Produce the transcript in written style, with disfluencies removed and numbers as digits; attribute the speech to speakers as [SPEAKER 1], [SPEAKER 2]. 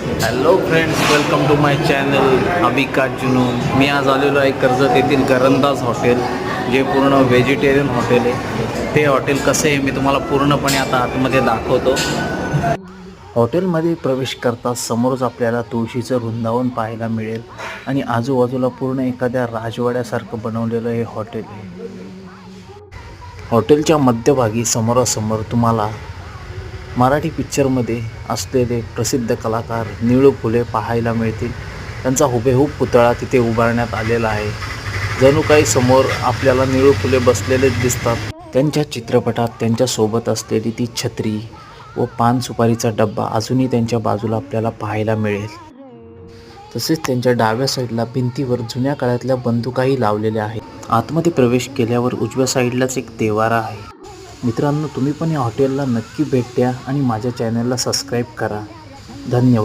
[SPEAKER 1] Hello friends, welcome to my channel Abika Junoon. मी आज आलेलो आहे कर्जत येथील घरंदाज हॉटेल, जे पूर्ण व्हेजिटेरियन हॉटेल आहे. ते हॉटेल कसे आहे मी तुम्हाला पूर्णपणे आता आतमध्ये दाखवतो. हॉटेलमध्ये प्रवेश करताच समोरच आपल्याला तुळशीचं वृंदावन पाहायला मिळेल आणि आजूबाजूला पूर्ण एखाद्या राजवाड्यासारखं बनवलेलं हे हॉटेल आहे. हॉटेलच्या मध्यभागी समोरासमोर तुम्हाला मराठी पिक्चरमध्ये असलेले प्रसिद्ध कलाकार निळू फुले पाहायला मिळतील. त्यांचा हुबेहूब पुतळा तिथे उभारण्यात आलेला आहे. जणू काही समोर आपल्याला निळू फुले बसलेलेच दिसतात. त्यांच्या चित्रपटात त्यांच्यासोबत असलेली ती छत्री व पान सुपारीचा डब्बा अजूनही त्यांच्या बाजूला आपल्याला पाहायला मिळेल. तसेच त्यांच्या डाव्या साईडला भिंतीवर जुन्या काळातल्या बंदुकाही लावलेल्या आहेत. आतमध्ये प्रवेश केल्यावर उजव्या साईडलाच एक देवारा आहे. मित्रांनो, तुम्ही पण या हॉटेलला नक्की भेट द्या आणि माझ्या चॅनलला सबस्क्राईब करा. धन्यवाद.